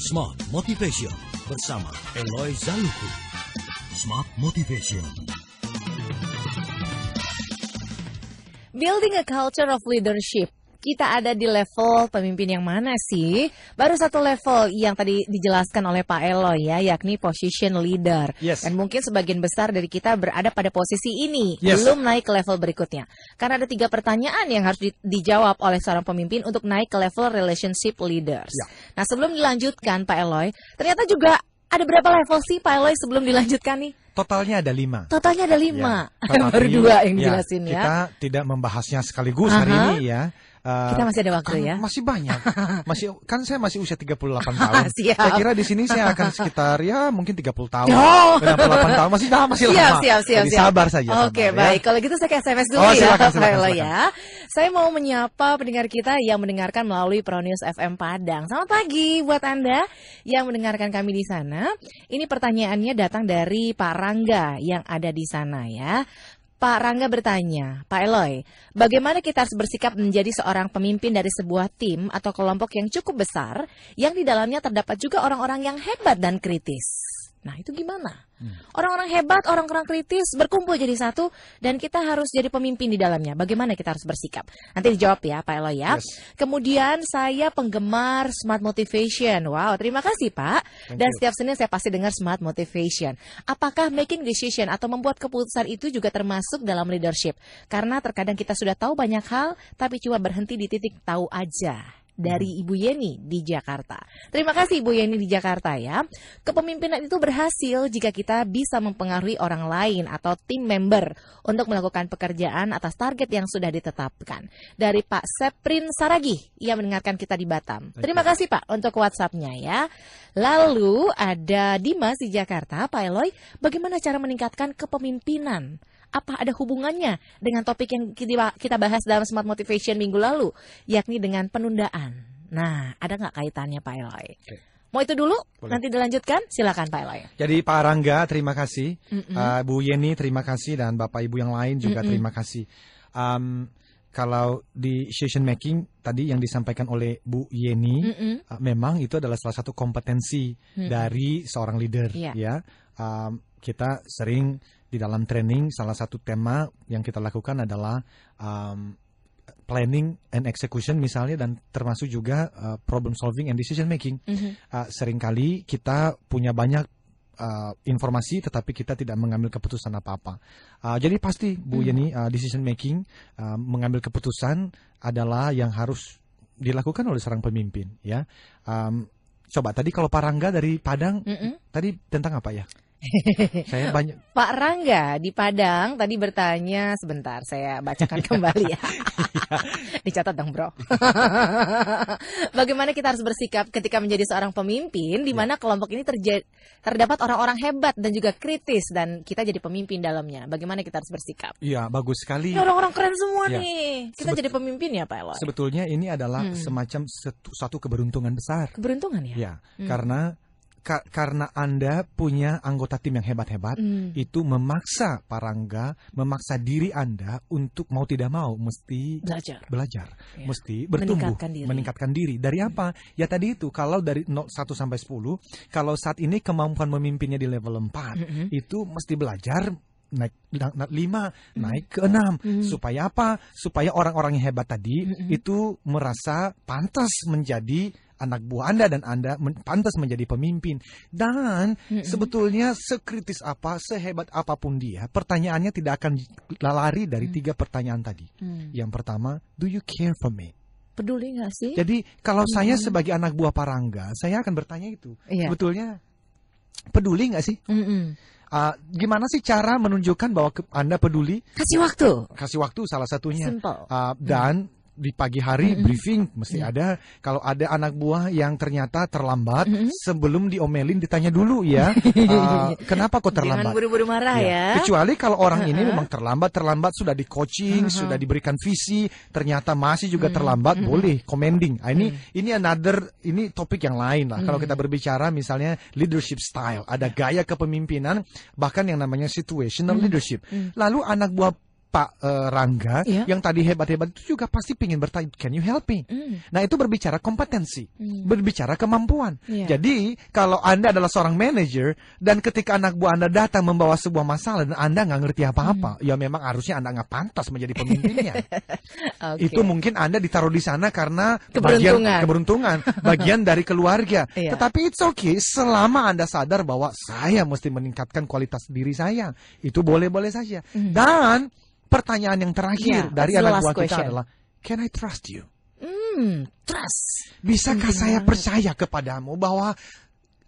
Smart Motivation bersama Eloy Zaluku. Smart Motivation. Building a culture of leadership. Kita ada di level pemimpin yang mana sih? Baru satu level yang tadi dijelaskan oleh Pak Elo ya, yakni position leader. Yes. Dan mungkin sebagian besar dari kita berada pada posisi ini, Yes. belum naik ke level berikutnya. Karena ada 3 pertanyaan yang harus dijawab oleh seorang pemimpin untuk naik ke level relationship leaders. Ya. Nah, sebelum dilanjutkan Pak Eloy, ternyata juga ada berapa level sih Pak Eloy sebelum dilanjutkan nih? Totalnya ada 5. Totalnya ada 5. Ya, Baru 2 yang dijelasin ya. Kita tidak membahasnya sekaligus hari Aha. ini ya. Kita masih ada waktu ya. Masih banyak. Saya masih usia 38 tahun. Siap. Saya kira di sini saya akan sekitar ya mungkin 30 tahun. Oh. 68 tahun masih lama. Siap. Jadi sabar saja. Oke, sabar, baik. ya. Kalau gitu saya ke SMS dulu Oh, ya, silakan, Pak Elo silakan. ya. Saya mau menyapa pendengar kita yang mendengarkan melalui Pronews FM Padang. Selamat pagi buat Anda yang mendengarkan kami di sana. Ini pertanyaannya datang dari Pak Rangga yang ada di sana ya. Pak Rangga bertanya, Pak Eloy, bagaimana kita harus bersikap menjadi seorang pemimpin dari sebuah tim atau kelompok yang cukup besar, yang di dalamnya terdapat juga orang-orang yang hebat dan kritis? Nah, itu gimana? Orang-orang hebat, orang-orang kritis berkumpul jadi satu dan kita harus jadi pemimpin di dalamnya. Bagaimana kita harus bersikap? Nanti dijawab ya Pak Eloy ya. Yes. Kemudian saya penggemar Smart Motivation. Wow, terima kasih Pak. Thank Dan you. setiap Senin saya pasti dengar Smart Motivation. Apakah making decision atau membuat keputusan itu juga termasuk dalam leadership? Karena terkadang kita sudah tahu banyak hal, tapi cuma berhenti di titik tahu aja. Dari Ibu Yeni di Jakarta. Terima kasih Ibu Yeni di Jakarta ya. Kepemimpinan itu berhasil jika kita bisa mempengaruhi orang lain atau tim member untuk melakukan pekerjaan atas target yang sudah ditetapkan. Dari Pak Seprin Saragih yang mendengarkan kita di Batam. Terima kasih Pak untuk WhatsApp-nya ya. Lalu ada Dimas di Jakarta. Pak Eloy, bagaimana cara meningkatkan kepemimpinan Apa ada hubungannya dengan topik yang kita bahas dalam Smart Motivation minggu lalu, yakni dengan penundaan? Nah, ada nggak kaitannya Pak Eloy? Mau itu dulu? Boleh. Nanti dilanjutkan? Silakan Pak Eloy. Jadi Pak Rangga terima kasih, Bu Yeni terima kasih, dan Bapak Ibu yang lain juga terima kasih. Kalau di decision making tadi yang disampaikan oleh Bu Yeni, memang itu adalah salah satu kompetensi dari seorang leader. Ya, kita sering di dalam training, salah satu tema yang kita lakukan adalah planning and execution misalnya, dan termasuk juga problem solving and decision making. Seringkali kita punya banyak informasi, tetapi kita tidak mengambil keputusan apa-apa. Jadi pasti Bu Yeni, decision making, mengambil keputusan adalah yang harus dilakukan oleh seorang pemimpin. Ya, coba tadi kalau Pak Rangga dari Padang, tadi tentang apa ya? Saya banyak. Pak Rangga di Padang tadi bertanya, sebentar saya bacakan kembali ya. Dicatat dong bro. Bagaimana kita harus bersikap ketika menjadi seorang pemimpin di mana kelompok ini terdapat orang-orang hebat dan juga kritis, dan kita jadi pemimpin dalamnya. Bagaimana kita harus bersikap? Iya, bagus sekali. Ini orang-orang keren semua nih. Kita jadi pemimpin ya Pak Eloy. Sebetulnya ini adalah semacam satu keberuntungan besar. Keberuntungan ya? Ya, karena Anda punya anggota tim yang hebat-hebat, itu memaksa Pak Rangga, memaksa diri Anda untuk mau tidak mau mesti belajar, ya, mesti bertumbuh, meningkatkan diri. Dari apa? Ya tadi itu, kalau dari 1 sampai 10, kalau saat ini kemampuan memimpinnya di level 4, itu mesti belajar naik 5, naik ke 6. Supaya apa? Supaya orang-orang yang hebat tadi itu merasa pantas menjadi anak buah Anda, dan Anda pantas menjadi pemimpin. Dan sebetulnya sekritis apa, sehebat apapun dia, pertanyaannya tidak akan lari dari 3 pertanyaan tadi. Yang pertama, do you care for me? Peduli nggak sih? Jadi kalau saya sebagai anak buah Pak Rangga, saya akan bertanya itu. Sebetulnya peduli nggak sih? Gimana sih cara menunjukkan bahwa Anda peduli? Kasih waktu. Kasih waktu salah satunya. Simple. Dan di pagi hari briefing mesti ada. Kalau ada anak buah yang ternyata terlambat, sebelum diomelin ditanya dulu ya, kenapa kok terlambat? Jangan buru-buru marah ya. Kecuali kalau orang ini memang terlambat sudah di coaching, sudah diberikan visi, ternyata masih juga terlambat, boleh commending. Ini topik yang lain lah. Kalau kita berbicara misalnya leadership style, ada gaya kepemimpinan, bahkan yang namanya situational leadership. Lalu anak buah Pak Rangga yang tadi hebat-hebat itu juga pasti ingin bertanya, can you help me? Nah itu berbicara kompetensi, berbicara kemampuan. Jadi kalau Anda adalah seorang manajer dan ketika anak buah Anda datang membawa sebuah masalah dan Anda nggak ngerti apa-apa, ya memang harusnya Anda nggak pantas menjadi pemimpinnya. Itu mungkin Anda ditaruh di sana karena keberuntungan, bagian dari keluarga. Tetapi it's okay selama Anda sadar bahwa saya mesti meningkatkan kualitas diri saya. Itu boleh-boleh saja. Dan pertanyaan yang terakhir dari anak buah kita adalah, can I trust you? Trust. Bisakah saya percaya kepadamu bahwa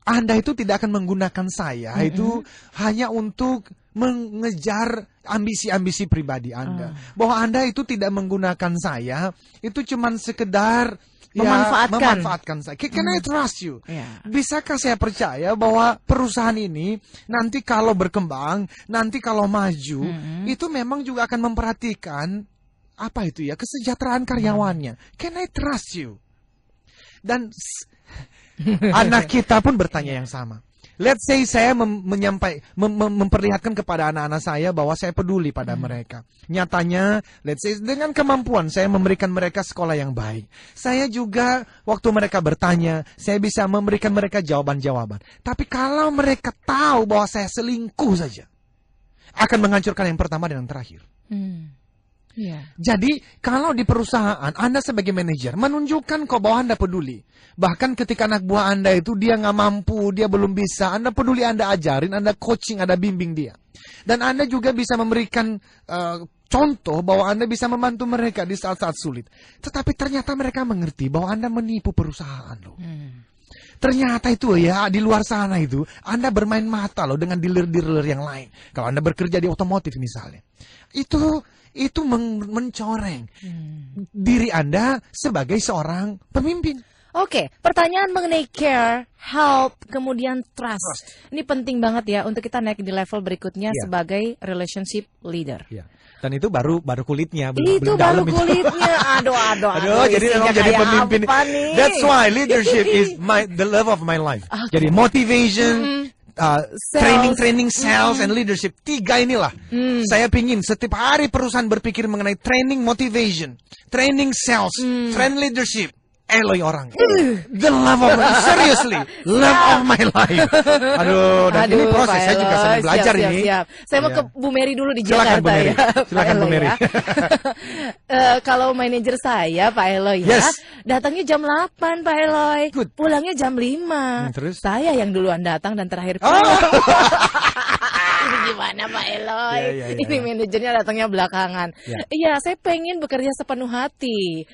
Anda itu tidak akan menggunakan saya itu hanya untuk mengejar ambisi-ambisi pribadi Anda. Bahwa Anda itu tidak menggunakan saya itu cuma sekedar memanfaatkan saya. Can I trust you? Bisakah saya percaya bahwa perusahaan ini nanti kalau berkembang, nanti kalau maju, itu memang juga akan memperhatikan kesejahteraan karyawannya. Can I trust you? Dan anak kita pun bertanya yang sama. Let's say saya memperlihatkan kepada anak-anak saya bahwa saya peduli pada mereka. Nyatanya, let's say dengan kemampuan saya memberikan mereka sekolah yang baik. Saya juga waktu mereka bertanya, saya bisa memberikan mereka jawaban-jawaban. Tapi kalau mereka tahu bahwa saya selingkuh saja, akan menghancurkan yang pertama dan yang terakhir. Jadi kalau di perusahaan Anda sebagai manajer menunjukkan kok bahwa Anda peduli. Bahkan ketika anak buah Anda itu dia nggak mampu, dia belum bisa, Anda peduli, Anda ajarin, Anda coaching, Anda bimbing dia. Dan Anda juga bisa memberikan contoh bahwa Anda bisa membantu mereka di saat-saat sulit. Tetapi ternyata mereka mengerti bahwa Anda menipu perusahaan loh. Ternyata itu ya, di luar sana itu Anda bermain mata loh dengan dealer-dealer yang lain. Kalau Anda bekerja di otomotif misalnya, itu mencoreng diri Anda sebagai seorang pemimpin. Oke, pertanyaan mengenai care, help, kemudian trust. Ini penting banget ya untuk kita naik di level berikutnya sebagai relationship leader. Ya. Dan itu baru kulitnya, Itu baru kulitnya. Aduh, jadi memang jadi pemimpin. That's why leadership is the love of my life. Okay. Jadi motivation, training, sales, and leadership. 3 inilah. Saya pingin setiap hari perusahaan berpikir mengenai training, motivation, training, sales, training, leadership. Eloy orang. The love of my, seriously, love of my life. Dan ini proses saya juga sedang belajar siap, ini. Siap. Saya mau ke Bu Mary dulu di Jakarta ya. Silakan Bu Mary. Kalau manajer saya Pak Eloy ya, datangnya jam 8 Pak Eloy. Pulangnya jam 5. Terus? Saya yang duluan datang dan terakhir pulang. Ini gimana Pak Eloy? Ini manajernya datangnya belakangan. Iya, saya pengen bekerja sepenuh hati.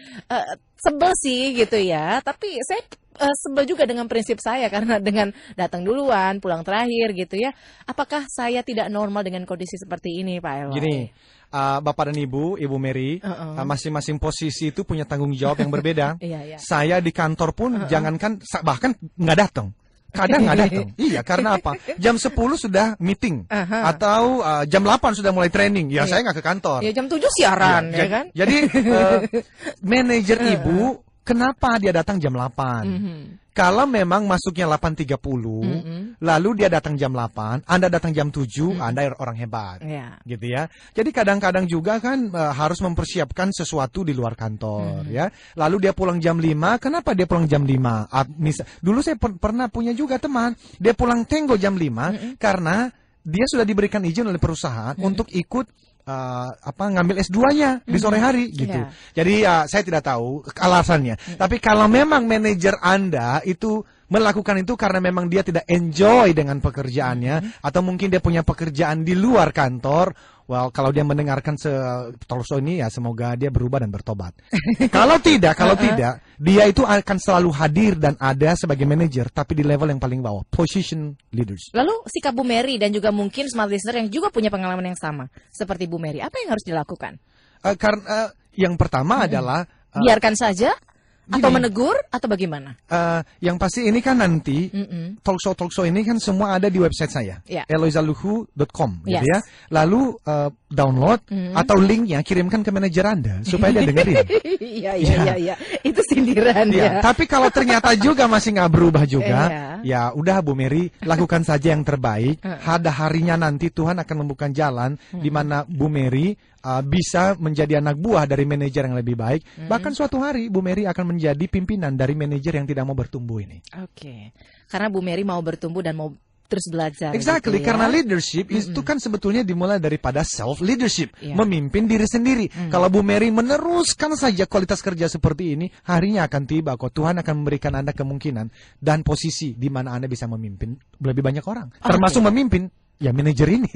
Sebel sih gitu ya, tapi saya sebel juga dengan prinsip saya karena dengan datang duluan, pulang terakhir gitu ya. Apakah saya tidak normal dengan kondisi seperti ini Pak Eloy? Gini, Bapak dan Ibu Mary, masing-masing posisi itu punya tanggung jawab yang berbeda. Saya di kantor pun jangankan bahkan nggak datang. Kadang nggak datang. Iya, karena apa? Jam 10 sudah meeting. Atau jam 8 sudah mulai training. Ya, saya nggak ke kantor. Ya, jam 7 siaran, ya kan? Jadi, manajer Ibu, kenapa dia datang jam 8? Kalau memang masuknya 8.30, lalu dia datang jam 8, Anda datang jam 7, Anda orang hebat. Gitu ya. Jadi kadang-kadang juga kan harus mempersiapkan sesuatu di luar kantor. Ya. Lalu dia pulang jam 5, kenapa dia pulang jam 5? Dulu saya pernah punya juga teman, dia pulang tenggo jam 5, karena dia sudah diberikan izin oleh perusahaan untuk ikut ngambil S2-nya di sore hari gitu. Jadi saya tidak tahu alasannya. Tapi kalau memang manajer Anda itu melakukan itu karena memang dia tidak enjoy dengan pekerjaannya, atau mungkin dia punya pekerjaan di luar kantor, well, kalau dia mendengarkan talk show ini ya semoga dia berubah dan bertobat. Kalau tidak, dia itu akan selalu hadir dan ada sebagai manajer, tapi di level yang paling bawah, position leaders. Lalu sikap Bu Mary dan juga mungkin smart listener yang juga punya pengalaman yang sama seperti Bu Mary, apa yang harus dilakukan? Karena yang pertama adalah biarkan saja. Atau menegur atau bagaimana? Yang pasti ini kan nanti talk show ini kan semua ada di website saya, eloyzaluhu.com, gitu ya. Lalu download atau linknya kirimkan ke manajer Anda supaya dia dengerin. Iya. Itu sindiran ya. Tapi kalau ternyata juga masih nggak berubah juga, ya udah Bu Mary, lakukan saja yang terbaik. Ada harinya nanti Tuhan akan membuka jalan di mana Bu Mary bisa menjadi anak buah dari manajer yang lebih baik. Bahkan suatu hari Bu Mary akan menjadi pimpinan dari manajer yang tidak mau bertumbuh ini. Oke. Karena Bu Mary mau bertumbuh dan mau terus belajar. Exactly, gitu ya? Karena leadership itu kan sebetulnya dimulai daripada self leadership, memimpin diri sendiri. Kalau Bu Mary meneruskan saja kualitas kerja seperti ini, harinya akan tiba kok Tuhan akan memberikan Anda kemungkinan dan posisi di mana Anda bisa memimpin lebih banyak orang, termasuk memimpin ya manajer ini.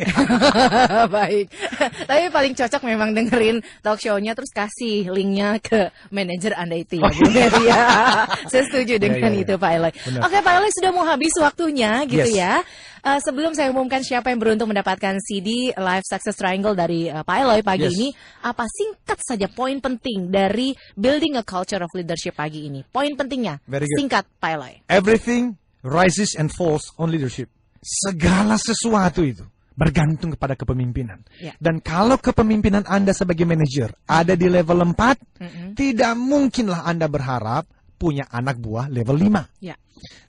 Baik. Tapi paling cocok memang dengerin talk show-nya terus kasih linknya ke manajer Anda itu ya. Saya setuju dengan itu Pak Eloy. Oke Pak Eloy, sudah mau habis waktunya gitu ya. Sebelum saya umumkan siapa yang beruntung mendapatkan CD Life Success Triangle dari Pak Eloy pagi ini, apa singkat saja poin penting dari Building a Culture of Leadership pagi ini? Poin pentingnya, singkat Pak Eloy. Everything rises and falls on leadership. Segala sesuatu itu bergantung kepada kepemimpinan. Dan kalau kepemimpinan Anda sebagai manajer ada di level 4, tidak mungkinlah Anda berharap punya anak buah level 5.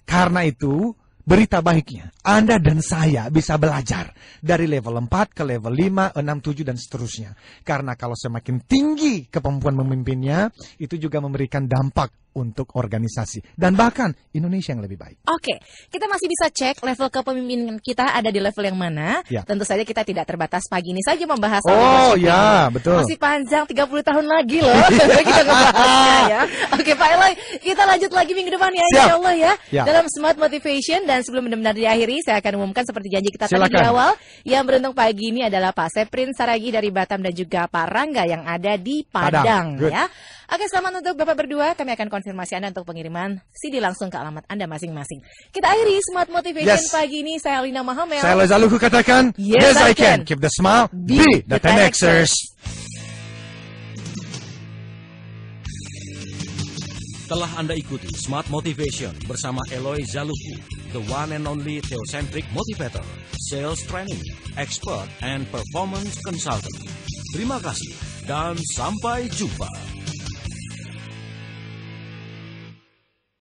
Karena itu, berita baiknya, Anda dan saya bisa belajar dari level 4 ke level 5, 6, 7, dan seterusnya. Karena kalau semakin tinggi kemampuan memimpinnya, itu juga memberikan dampak untuk organisasi dan bahkan Indonesia yang lebih baik. Oke, kita masih bisa cek level kepemimpinan kita ada di level yang mana. Tentu saja kita tidak terbatas pagi ini saja membahas. Betul. Masih panjang 30 tahun lagi loh kita ngebahasnya ya. Oke Pak Eloy, kita lanjut lagi minggu depan ya, insya Allah ya. Dalam Smart Motivation, dan sebelum benar-benar diakhiri, saya akan umumkan seperti janji kita tadi di awal. Yang beruntung pagi ini adalah Pak Seprin Saragi dari Batam dan juga Pak Rangga yang ada di Padang. Ya. Oke, selamat untuk Bapak berdua. Kami akan konfirmasi Anda untuk pengiriman CD langsung ke alamat Anda masing-masing. Kita akhiri Smart Motivation pagi ini. Saya Alina Mahamel. Saya Eloy katakan, yes I can. Keep the smile, be the 10Xers. Telah Anda ikuti Smart Motivation bersama Eloy Zaluku, the one and only Theocentric Motivator, Sales Training, Expert, and Performance Consultant. Terima kasih dan sampai jumpa.